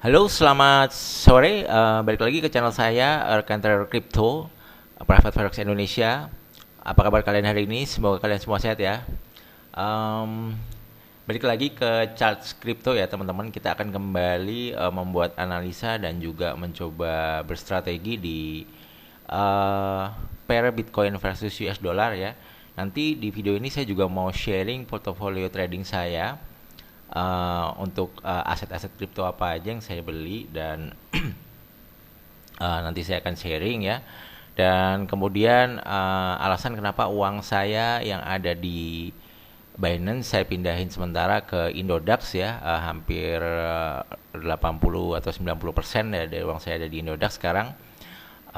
Halo, selamat sore. Balik lagi ke channel saya, rekan trader crypto, Private Forex Indonesia. Apa kabar kalian hari ini? Semoga kalian semua sehat ya. Em, Balik lagi ke chart crypto ya teman-teman. Kita akan kembali membuat analisa dan juga mencoba berstrategi di eh, pair Bitcoin versus US dollar ya. Nanti di video ini saya juga mau sharing portofolio trading saya untuk aset-aset kripto apa aja yang saya beli dan nanti saya akan sharing ya. Dan kemudian alasan kenapa uang saya yang ada di Binance saya pindahin sementara ke Indodax ya, hampir 80 atau 90% dari uang saya ada di Indodax sekarang,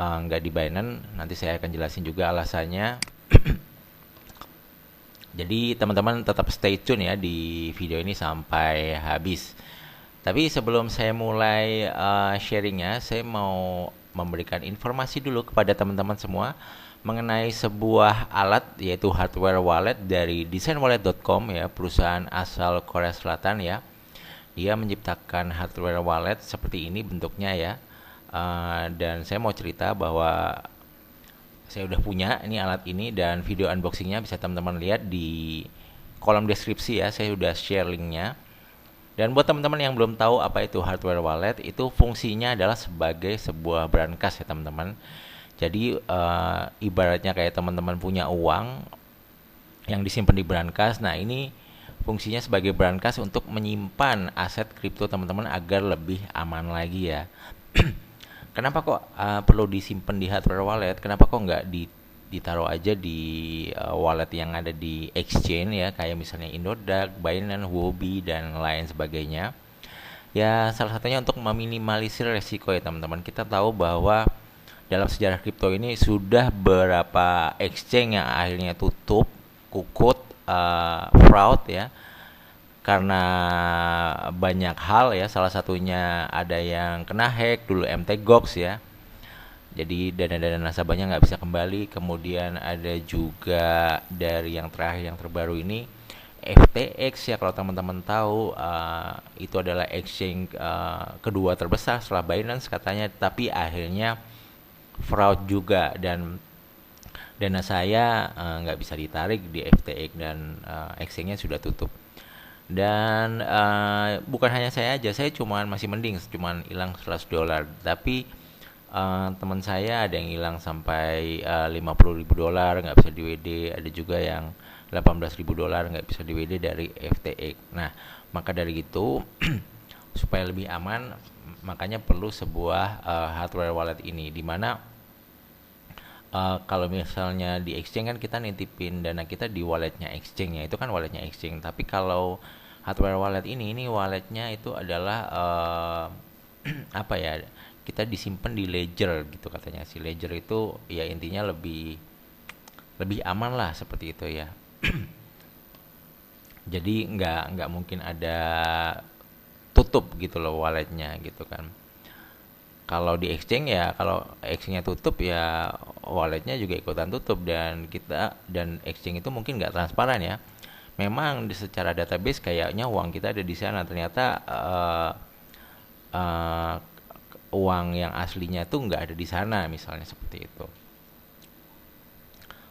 nggak di Binance. Nanti saya akan jelasin juga alasannya. Jadi teman-teman tetap stay tune ya di video ini sampai habis. Tapi sebelum saya mulai sharingnya, saya mau memberikan informasi dulu kepada teman-teman semua mengenai sebuah alat yaitu hardware wallet dari designwallet.com ya, perusahaan asal Korea Selatan ya. Dia menciptakan hardware wallet seperti ini bentuknya ya. Dan saya mau cerita bahwa saya udah punya ini alat ini dan video unboxingnya bisa teman-teman lihat di kolom deskripsi ya. Saya udah share linknya. Dan buat teman-teman yang belum tahu apa itu hardware wallet, itu fungsinya adalah sebagai sebuah brankas ya teman-teman. Jadi ibaratnya kayak teman-teman punya uang yang disimpan di brankas. Nah ini fungsinya sebagai brankas untuk menyimpan aset kripto teman-teman agar lebih aman lagi ya. Kenapa kok perlu disimpan di hardware wallet? Kenapa kok nggak ditaruh aja di wallet yang ada di exchange ya, kayak misalnya Indodax, Binance, Huobi dan lain sebagainya? Ya salah satunya untuk meminimalisir resiko ya teman-teman. Kita tahu bahwa dalam sejarah kripto ini sudah berapa exchange yang akhirnya tutup, kukut, fraud ya, karena banyak hal ya, salah satunya ada yang kena hack dulu, MT Gox ya, jadi dana-dana nasabahnya nggak bisa kembali. Kemudian ada juga dari yang terakhir yang terbaru ini FTX ya, kalau teman-teman tahu itu adalah exchange kedua terbesar setelah Binance katanya, tapi akhirnya fraud juga dan dana saya nggak bisa ditarik di FTX dan exchange-nya sudah tutup. Dan bukan hanya saya aja, saya cuman masih mending, cuman hilang $100, tapi teman saya ada yang hilang sampai $50.000 nggak bisa di WD, ada juga yang $18.000 nggak bisa di WD dari FTX. Nah maka dari itu supaya lebih aman, makanya perlu sebuah hardware wallet ini, dimana kalau misalnya di exchange kan kita nitipin dana kita di walletnya exchange ya, itu kan walletnya exchange. Tapi kalau hardware wallet ini walletnya itu adalah apa ya, kita disimpan di ledger gitu katanya. Si ledger itu ya intinya lebih lebih aman lah seperti itu ya. Jadi nggak mungkin ada tutup gitu loh walletnya gitu kan. Kalau di exchange ya, kalau exchange-nya tutup ya walletnya juga ikutan tutup, dan exchange itu mungkin nggak transparan ya. Memang secara database kayaknya uang kita ada di sana, ternyata uh, uang yang aslinya tuh nggak ada di sana, misalnya seperti itu.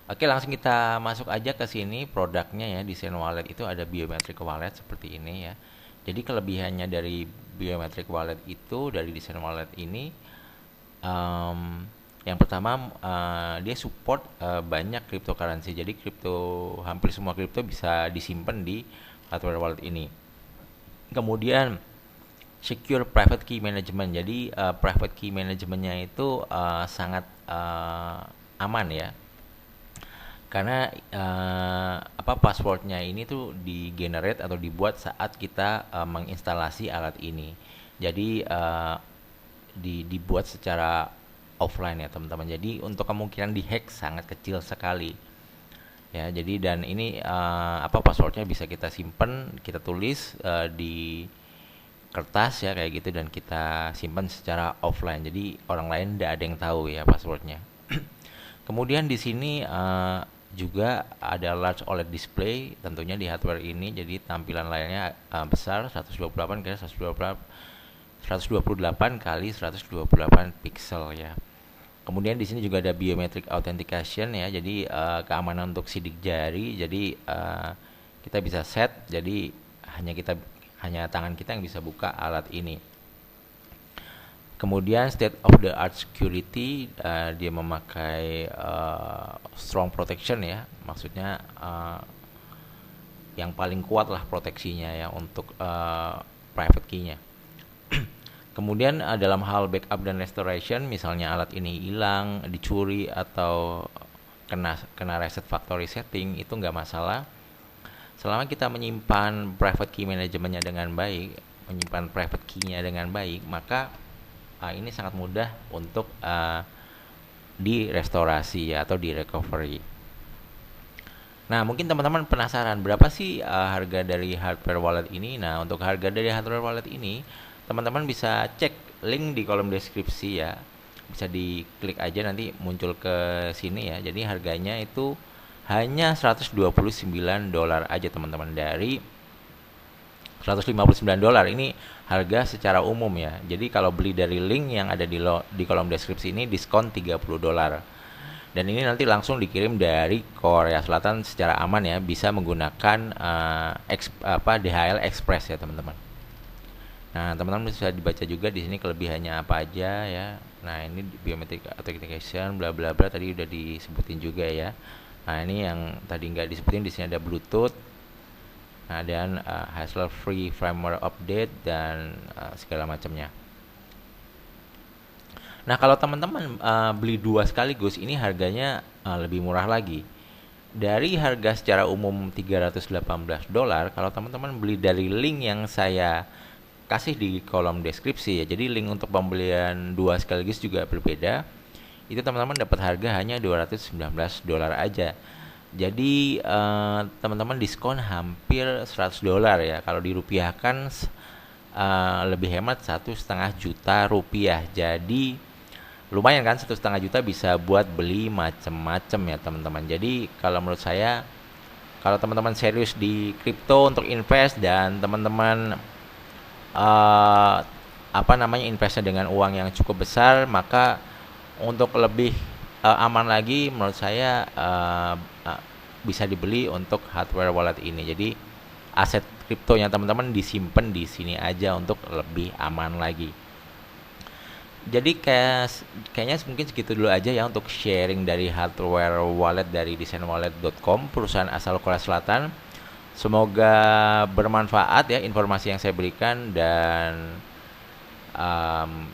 Oke, langsung kita masuk aja ke sini produknya ya. Desain wallet itu ada biometric wallet seperti ini ya. Jadi kelebihannya dari biometric wallet itu, dari desain wallet ini, yang pertama dia support banyak cryptocurrency. Jadi hampir semua kripto bisa disimpan di hardware wallet ini. Kemudian secure private key management. Jadi private key managementnya itu sangat aman ya, karena passwordnya ini tuh di generate atau dibuat saat kita menginstalasi alat ini. Jadi dibuat secara offline ya teman-teman. Jadi untuk kemungkinan dihack sangat kecil sekali ya. Jadi dan ini passwordnya bisa kita simpan, kita tulis di kertas ya kayak gitu, dan kita simpan secara offline. Jadi orang lain tidak ada yang tahu ya passwordnya. Kemudian di sini juga ada large OLED display tentunya di hardware ini. Jadi tampilan layarnya besar, 128 kali 128 kali 128 pixel ya. Kemudian di sini juga ada biometric authentication ya. Jadi keamanan untuk sidik jari. Jadi kita bisa set. Jadi hanya tangan kita yang bisa buka alat ini. Kemudian state of the art security, dia memakai strong protection ya. Maksudnya yang paling kuat lah proteksinya ya untuk private key-nya. Kemudian dalam hal backup dan restoration, misalnya alat ini hilang, dicuri atau kena reset factory setting, itu nggak masalah. Selama kita menyimpan private key manajemennya dengan baik, menyimpan private key-nya dengan baik, maka ini sangat mudah untuk direstorasi atau di recovery. Nah, mungkin teman-teman penasaran berapa sih harga dari hardware wallet ini? Nah, untuk harga dari hardware wallet ini, teman-teman bisa cek link di kolom deskripsi ya. Bisa diklik aja, nanti muncul ke sini ya. Jadi harganya itu hanya $129 aja teman-teman, dari $159 ini harga secara umum ya. Jadi kalau beli dari link yang ada di kolom deskripsi ini diskon $30. Dan ini nanti langsung dikirim dari Korea Selatan secara aman ya, bisa menggunakan DHL Express ya teman-teman. Nah, teman-teman bisa dibaca juga di sini kelebihannya apa aja ya. Nah, ini biometric authentication bla bla bla tadi udah disebutin juga ya. Nah, ini yang tadi nggak disebutin, di sini ada Bluetooth. Nah, dan hassle free firmware update dan segala macamnya. Nah, kalau teman-teman beli dua sekaligus, ini harganya lebih murah lagi. Dari harga secara umum $318, kalau teman-teman beli dari link yang saya kasih di kolom deskripsi ya. Jadi link untuk pembelian dua sekaligus juga berbeda. Itu teman-teman dapat harga hanya $219 aja. Jadi teman-teman diskon hampir $100 ya. Kalau dirupiahkan lebih hemat $1,500,000. Jadi lumayan kan, $1,500,000 bisa buat beli macem-macem ya teman-teman. Jadi kalau menurut saya, kalau teman-teman serius di kripto untuk invest dan teman-teman investnya dengan uang yang cukup besar, maka untuk lebih aman lagi menurut saya bisa dibeli untuk hardware wallet ini. Jadi aset kriptonya teman-teman disimpan di sini aja untuk lebih aman lagi. Jadi kayaknya mungkin segitu dulu aja ya untuk sharing dari hardware wallet dari designwallet.com, perusahaan asal Korea Selatan. Semoga bermanfaat ya informasi yang saya berikan, dan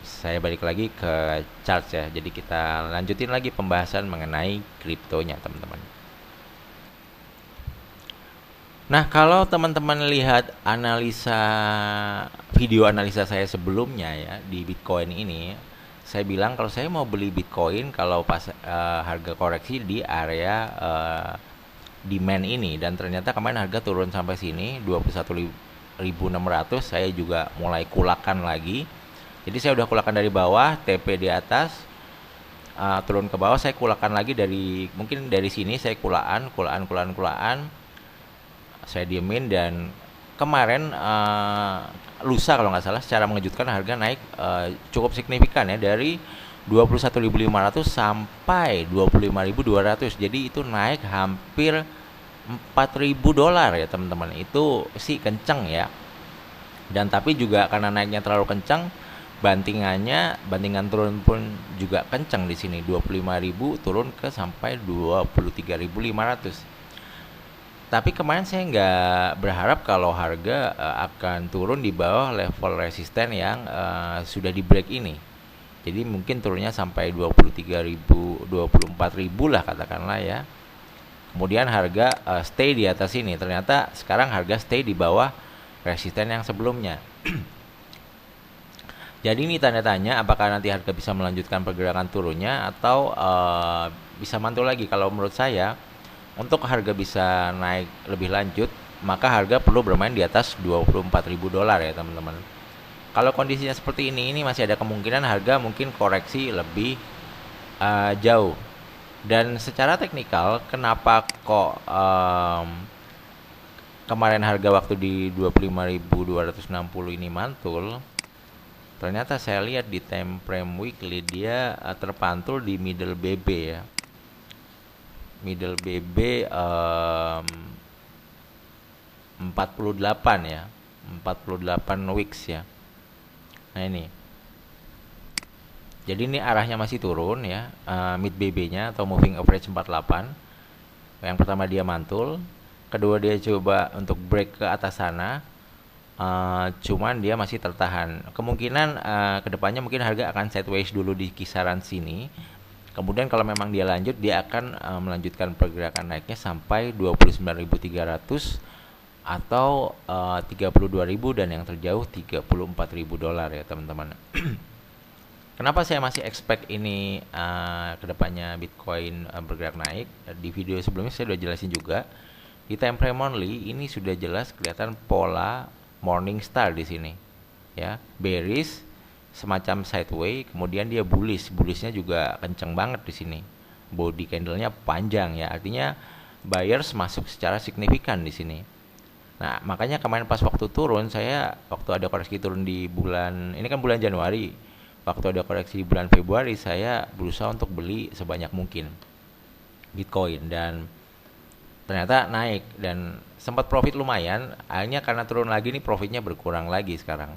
saya balik lagi ke chart ya. Jadi kita lanjutin lagi pembahasan mengenai kriptonya teman-teman. Nah, kalau teman-teman lihat video analisa saya sebelumnya ya di Bitcoin ini, saya bilang kalau saya mau beli Bitcoin kalau pas harga koreksi di area demand ini, dan ternyata kemarin harga turun sampai sini 21.600. Saya juga mulai kulakan lagi. Jadi saya udah kulakan dari bawah, TP di atas, turun ke bawah, saya kulakan lagi mungkin dari sini saya kulaan, saya diemin, dan kemarin lusa kalau nggak salah secara mengejutkan harga naik cukup signifikan ya, dari 21.500 sampai 25.200. Jadi itu naik hampir $4.000 ya teman-teman. Itu sih kenceng ya. Dan tapi juga karena naiknya terlalu kenceng, bandingan turun pun juga kenceng di sini. 25.000 turun ke sampai 23.500. Tapi kemarin saya nggak berharap kalau harga akan turun di bawah level resisten yang sudah di break ini. Jadi mungkin turunnya sampai 23.000, 24.000 lah katakanlah ya. Kemudian harga stay di atas ini. Ternyata sekarang harga stay di bawah resisten yang sebelumnya. Jadi ini tanda tanya apakah nanti harga bisa melanjutkan pergerakan turunnya atau bisa mantul lagi. Kalau menurut saya, untuk harga bisa naik lebih lanjut, maka harga perlu bermain di atas $24.000 ya teman-teman. Kalau kondisinya seperti ini masih ada kemungkinan harga mungkin koreksi lebih jauh. Dan secara teknikal, kenapa kok kemarin harga waktu di 25.260 ini mantul? ternyata saya lihat di time frame weekly dia terpantul di middle BB ya. Middle BB 48 ya. 48 weeks ya. Nah ini. Jadi ini arahnya masih turun ya. Mid BB-nya atau moving average 48. Yang pertama dia mantul, kedua dia coba untuk break ke atas sana. Cuman dia masih tertahan. Kemungkinan kedepannya mungkin harga akan sideways dulu di kisaran sini. Kemudian kalau memang dia lanjut, dia akan melanjutkan pergerakan naiknya sampai 29.300 atau 32.000 dan yang terjauh 34.000 dolar ya teman-teman. Kenapa saya masih expect ini kedepannya Bitcoin bergerak naik? Di video sebelumnya saya sudah jelasin juga. Di time frame only ini sudah jelas kelihatan pola Morningstar di sini, ya, bearish, semacam sideways, kemudian dia bullishnya juga kenceng banget di sini, body candlenya panjang ya, artinya buyers masuk secara signifikan di sini. Nah makanya kemarin pas waktu turun, waktu ada koreksi turun di bulan ini kan bulan Januari, waktu ada koreksi di bulan Februari, saya berusaha untuk beli sebanyak mungkin Bitcoin dan ternyata naik dan sempat profit lumayan. Akhirnya karena turun lagi nih profitnya berkurang lagi sekarang.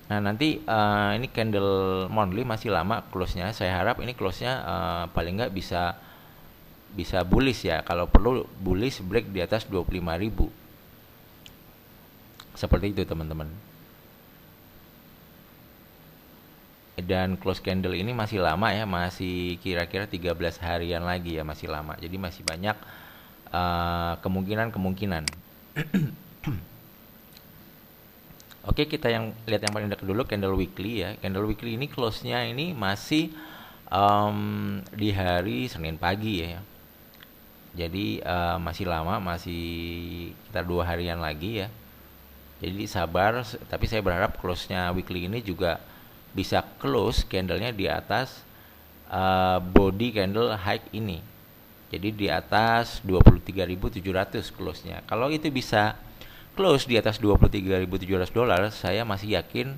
Nah nanti ini candle monthly masih lama close-nya. Saya harap ini close-nya paling nggak bisa bullish ya. Kalau perlu bullish break di atas 25.000. Seperti itu teman-teman. Dan close candle ini masih lama ya, masih kira-kira 13 harian lagi ya, masih lama. Jadi masih banyak kemungkinan. Oke, kita lihat yang paling dekat dulu, candle weekly ya. Candle weekly ini close-nya ini masih di hari Senin pagi ya. Jadi masih lama, masih sekitar 2 harian lagi ya. Jadi sabar, tapi saya berharap close-nya weekly ini juga bisa close candlenya di atas body candle high ini. Jadi di atas 23.700 close-nya. Kalau itu bisa close di atas 23.700 dolar, saya masih yakin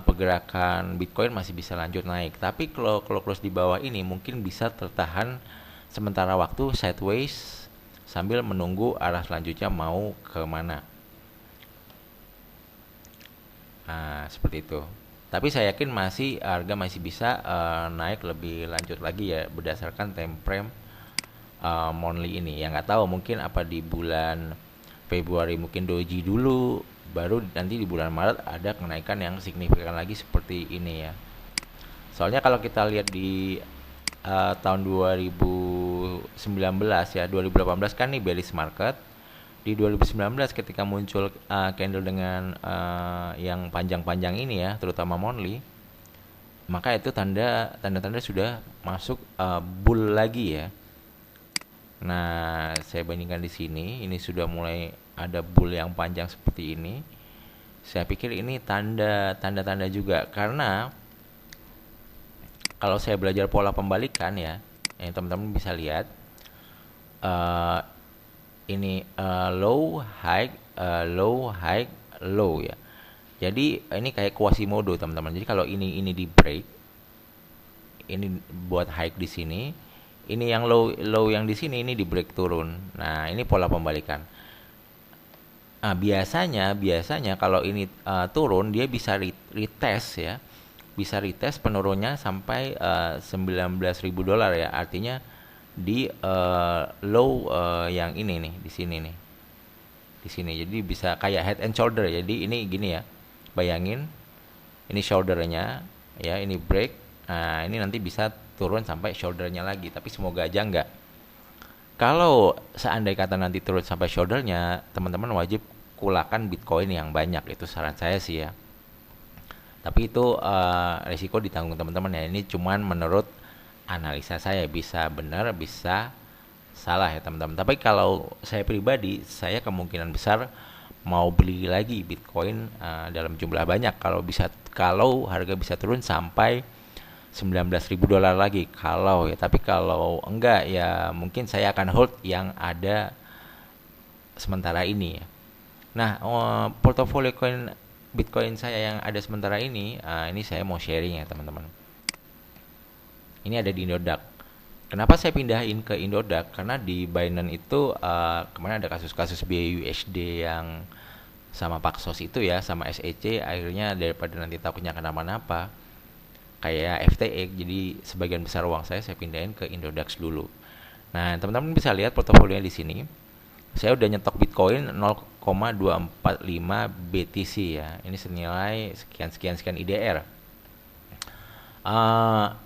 pergerakan Bitcoin masih bisa lanjut naik. Tapi kalau close di bawah ini mungkin bisa tertahan sementara waktu sideways sambil menunggu arah selanjutnya mau ke mana. Nah, seperti itu. Tapi saya yakin harga masih bisa naik lebih lanjut lagi ya berdasarkan time frame monthly ini. Yang nggak tahu mungkin apa di bulan Februari mungkin doji dulu, baru nanti di bulan Maret ada kenaikan yang signifikan lagi seperti ini ya. Soalnya kalau kita lihat di tahun 2019 ya, 2018 kan nih bearish market. Di 2019 ketika muncul candle dengan yang panjang-panjang ini ya, terutama monthly, maka itu tanda-tanda sudah masuk bull lagi ya. Nah, saya bandingkan di sini, ini sudah mulai ada bull yang panjang seperti ini. Saya pikir ini tanda-tanda juga, karena kalau saya belajar pola pembalikan ya, yang teman-teman bisa lihat ini low high low ya. Jadi ini kayak Quasimodo teman-teman. Jadi kalau ini di break, ini buat high di sini, ini yang low yang di sini ini di break turun. Nah ini pola pembalikan. Nah biasanya kalau ini turun dia bisa retest ya, bisa retest penurunnya sampai 19.000 dolar ya. Artinya di low yang ini nih, di sini nih, di sini. Jadi bisa kayak head and shoulder. Jadi ini gini ya, bayangin ini shouldernya ya, ini break. Nah ini nanti bisa turun sampai shouldernya lagi, tapi semoga aja enggak. Kalau seandainya kata nanti turun sampai shouldernya, teman-teman wajib kulakan Bitcoin yang banyak, itu saran saya sih ya. Tapi itu resiko ditanggung teman-teman ya. Ini cuman menurut analisa saya, bisa benar bisa salah ya teman-teman. Tapi kalau saya pribadi, saya kemungkinan besar mau beli lagi Bitcoin dalam jumlah banyak kalau harga bisa turun sampai 19.000 dolar lagi kalau ya. Tapi kalau enggak ya mungkin saya akan hold yang ada sementara ini ya. Nah, portofolio coin Bitcoin saya yang ada sementara ini saya mau sharing ya teman-teman. Ini ada di Indodax. Kenapa saya pindahin ke Indodax? Karena di Binance itu kemarin ada kasus-kasus BUSD yang sama Paxos itu ya, sama SEC, akhirnya daripada nanti takutnya kenapa-napa kayak FTX, jadi sebagian besar uang saya pindahin ke Indodax dulu. Nah, teman-teman bisa lihat portofolionya di sini. Saya udah nyetok Bitcoin 0,245 BTC ya. Ini senilai sekian IDR.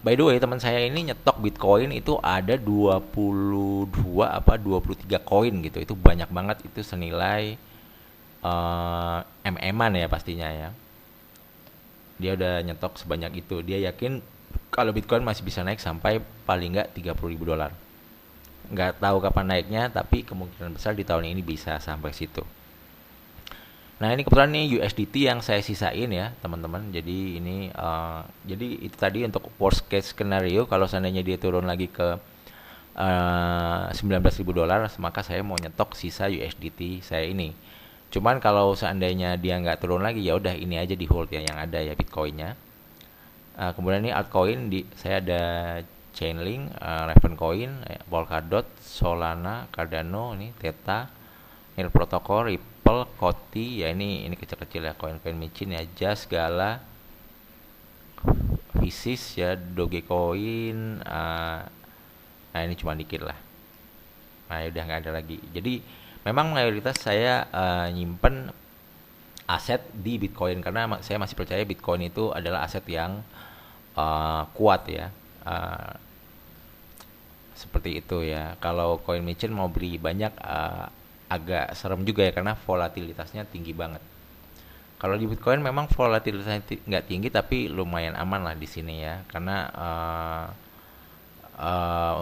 By the way, teman saya ini nyetok Bitcoin itu ada 22 apa 23 koin gitu. Itu banyak banget, itu senilai MM-an ya pastinya ya. Dia udah nyetok sebanyak itu. Dia yakin kalau Bitcoin masih bisa naik sampai paling nggak $30.000. Nggak tahu kapan naiknya, tapi kemungkinan besar di tahun ini bisa sampai situ. Nah, ini kebetulan nih USDT yang saya sisain ya teman-teman. Jadi ini jadi itu tadi untuk worst case scenario, kalau seandainya dia turun lagi ke $19.000, maka saya mau nyetok sisa USDT saya ini. Cuman kalau seandainya dia nggak turun lagi, ya udah ini aja di hold ya yang ada ya Bitcoinnya. Kemudian ini altcoin saya ada Chainlink, Ravencoin, Polkadot, Solana, Cardano, ini Theta, Nil Protocol, Ripple, Koti, ya ini kecil-kecil ya, koin-koin micin ya, Jazz, Gala, Visis ya, Dogecoin, nah ini cuma dikit lah. Nah udah nggak ada lagi. Jadi memang mayoritas saya nyimpen aset di Bitcoin karena saya masih percaya Bitcoin itu adalah aset yang kuat ya. Seperti itu ya. Kalau koin micin mau beli banyak agak serem juga ya karena volatilitasnya tinggi banget. Kalau di Bitcoin memang volatilitasnya nggak tinggi tapi lumayan aman lah di sini ya. Karena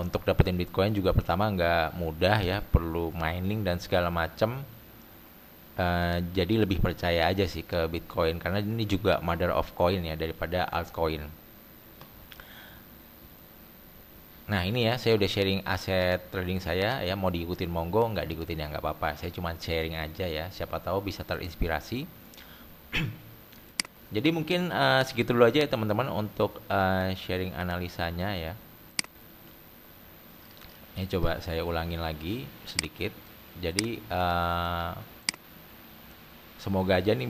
untuk dapetin Bitcoin juga pertama nggak mudah ya, perlu mining dan segala macam. Jadi lebih percaya aja sih ke Bitcoin karena ini juga mother of coin ya daripada altcoin. Nah ini ya, saya udah sharing aset trading saya ya, mau diikutin monggo, nggak diikutin ya nggak apa-apa. Saya cuma sharing aja ya, siapa tahu bisa terinspirasi. Jadi mungkin segitu dulu aja ya teman-teman untuk sharing analisanya ya. Ini coba saya ulangin lagi sedikit. Jadi semoga aja nih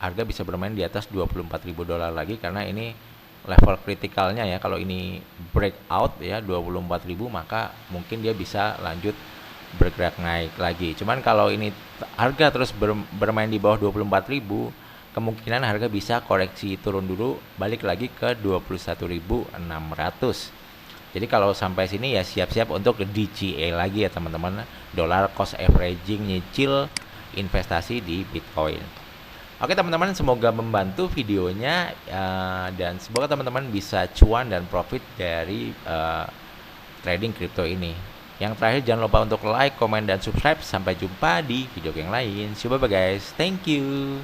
harga bisa bermain di atas $24.000 lagi karena ini level kritikalnya ya. Kalau ini breakout ya 24.000, maka mungkin dia bisa lanjut bergerak naik lagi. Cuman kalau ini harga terus bermain di bawah 24.000, kemungkinan harga bisa koreksi turun dulu balik lagi ke 21.600. Jadi kalau sampai sini ya siap-siap untuk DCA lagi ya teman-teman, dollar cost averaging, nyicil investasi di Bitcoin. Oke teman-teman, semoga membantu videonya dan semoga teman-teman bisa cuan dan profit dari trading crypto ini. Yang terakhir jangan lupa untuk like, komen, dan subscribe. Sampai jumpa di video yang lain. See you, bye guys. Thank you.